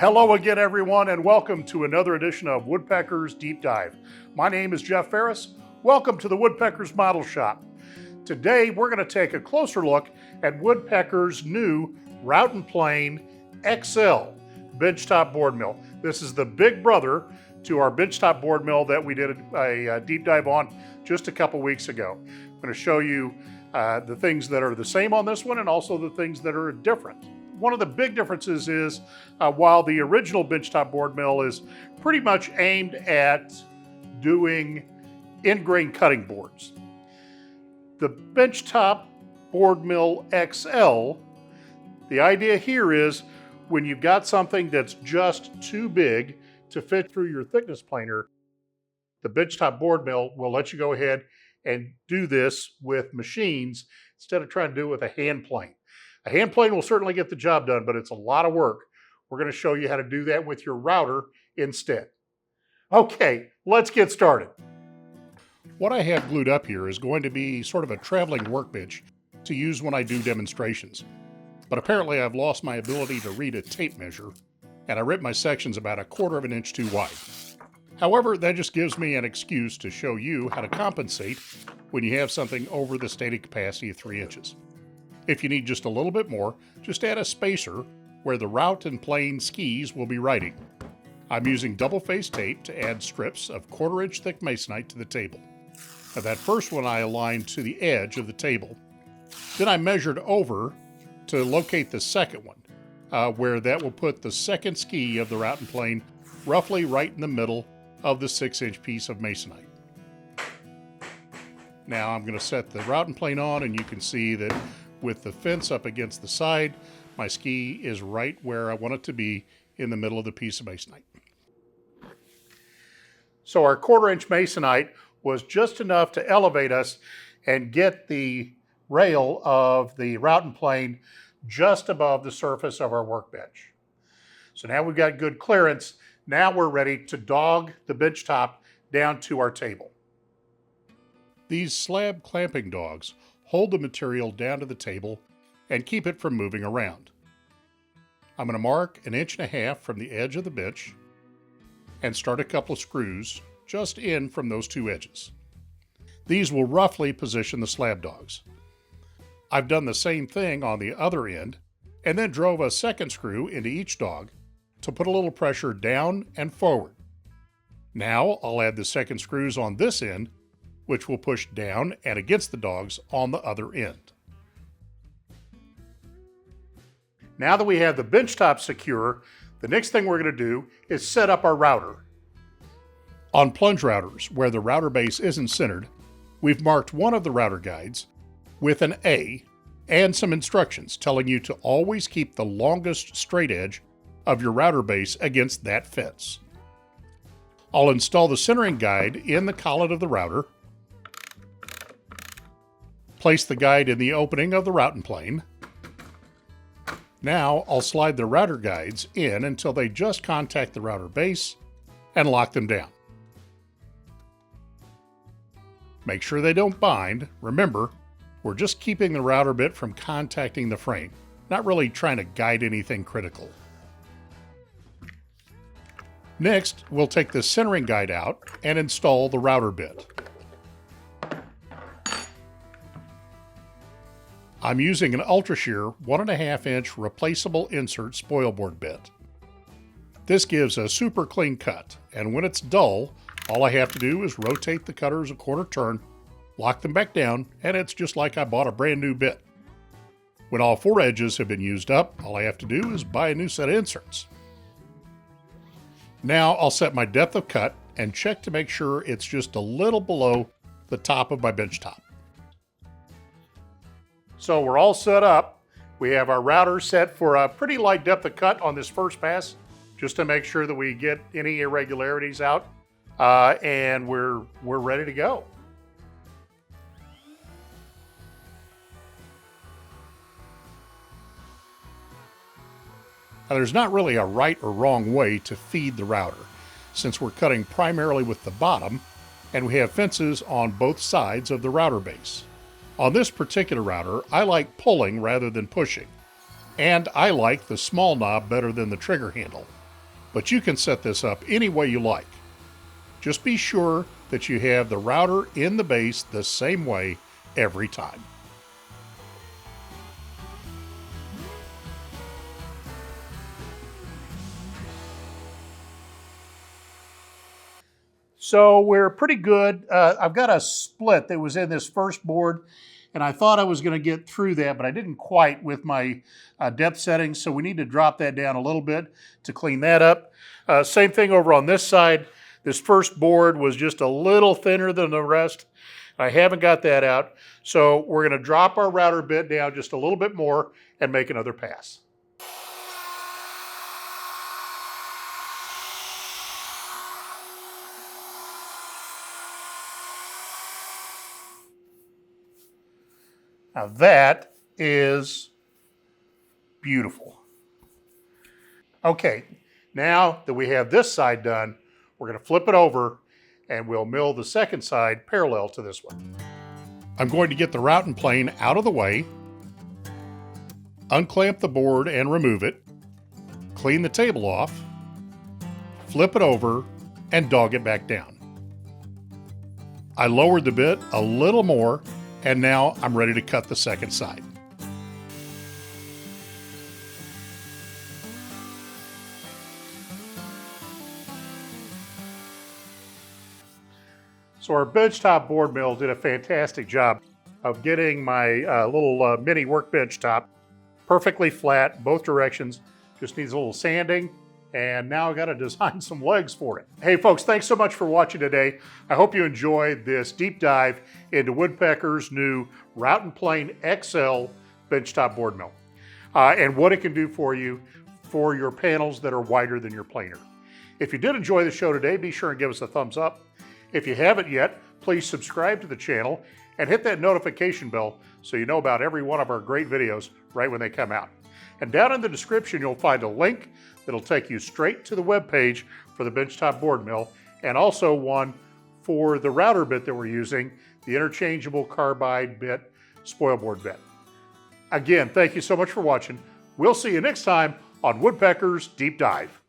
Hello again, everyone, and welcome to another edition of Woodpeckers Deep Dive. My name is Jeff Ferris. Welcome to the Woodpeckers Model Shop. Today, we're going to take a closer look at Woodpecker's new Route and Plane XL benchtop board mill. This is the big brother to our benchtop board mill that we did a deep dive on just a couple weeks ago. I'm going to show you the things that are the same on this one and also the things that are different. One of the big differences is while the original benchtop board mill is pretty much aimed at doing end grain cutting boards, the benchtop board mill XL, the idea here is when you've got something that's just too big to fit through your thickness planer, the benchtop board mill will let you go ahead and do this with machines instead of trying to do it with a hand plane. A hand plane will certainly get the job done, but it's a lot of work. We're going to show you how to do that with your router instead. Okay, let's get started. What I have glued up here is going to be sort of a traveling workbench to use when I do demonstrations. But apparently I've lost my ability to read a tape measure, and I ripped my sections about 1/4 of an inch too wide. However, that just gives me an excuse to show you how to compensate when you have something over the stated capacity of 3 inches. If you need just a little bit more, just add a spacer where the route and plane skis will be riding. I'm using double-faced tape to add strips of 1/4 inch thick masonite to the table. Now that first one I aligned to the edge of the table. Then I measured over to locate the second one, where that will put the second ski of the route and plane roughly right in the middle of the 6-inch piece of masonite. Now I'm going to set the route and plane on, and you can see that with the fence up against the side, my ski is right where I want it to be in the middle of the piece of masonite. So our 1/4 inch masonite was just enough to elevate us and get the rail of the route and plane just above the surface of our workbench. So now we've got good clearance. Now we're ready to dog the bench top down to our table. These slab clamping dogs hold the material down to the table and keep it from moving around. I'm going to mark 1.5 inches from the edge of the bench and start a couple of screws just in from those two edges. These will roughly position the slab dogs. I've done the same thing on the other end and then drove a second screw into each dog to put a little pressure down and forward. Now I'll add the second screws on this end, which will push down and against the dogs on the other end. Now that we have the bench top secure, the next thing we're going to do is set up our router. On plunge routers, where the router base isn't centered, we've marked one of the router guides with an A and some instructions telling you to always keep the longest straight edge of your router base against that fence. I'll install the centering guide in the collet of the router, place the guide in the opening of the route and plane. Now I'll slide the router guides in until they just contact the router base and lock them down. Make sure they don't bind. Remember, we're just keeping the router bit from contacting the frame, not really trying to guide anything critical. Next, we'll take the centering guide out and install the router bit. I'm using an UltraShear 1.5 inch replaceable insert spoil board bit. This gives a super clean cut, and when it's dull, all I have to do is rotate the cutters a 1/4 turn, lock them back down, and it's just like I bought a brand new bit. When all 4 edges have been used up, all I have to do is buy a new set of inserts. Now I'll set my depth of cut and check to make sure it's just a little below the top of my bench top. So we're all set up. We have our router set for a pretty light depth of cut on this first pass, just to make sure that we get any irregularities out, and we're ready to go. Now, there's not really a right or wrong way to feed the router, since we're cutting primarily with the bottom, and we have fences on both sides of the router base. On this particular router, I like pulling rather than pushing, and I like the small knob better than the trigger handle. but you can set this up any way you like. Just be sure that you have the router in the base the same way every time. So we're pretty good. I've got a split that was in this first board, and I thought I was going to get through that, but I didn't quite with my depth settings, so we need to drop that down a little bit to clean that up. Same thing over on this side. This first board was just a little thinner than the rest. I haven't got that out, so we're going to drop our router bit down just a little bit more and make another pass. Now that is beautiful. Okay, now that we have this side done, we're going to flip it over and we'll mill the second side parallel to this one. I'm going to get the routing plane out of the way, unclamp the board and remove it, clean the table off, flip it over, and dog it back down. I lowered the bit a little more, and now I'm ready to cut the second side. So our benchtop board mill did a fantastic job of getting my little mini workbench top perfectly flat, both directions. Just needs a little sanding, and now I got to design some legs for it. Hey folks, thanks so much for watching today. I hope you enjoyed this deep dive into Woodpecker's new Route & Plane XL benchtop board mill and what it can do for you for your panels that are wider than your planer. If you did enjoy the show today, be sure and give us a thumbs up. If you haven't yet, please subscribe to the channel and hit that notification bell so you know about every one of our great videos right when they come out. And down in the description, you'll find a link that'll take you straight to the webpage for the benchtop board mill, and also one for the router bit that we're using, the interchangeable carbide bit, spoil board bit. Again, thank you so much for watching. We'll see you next time on Woodpecker's Deep Dive.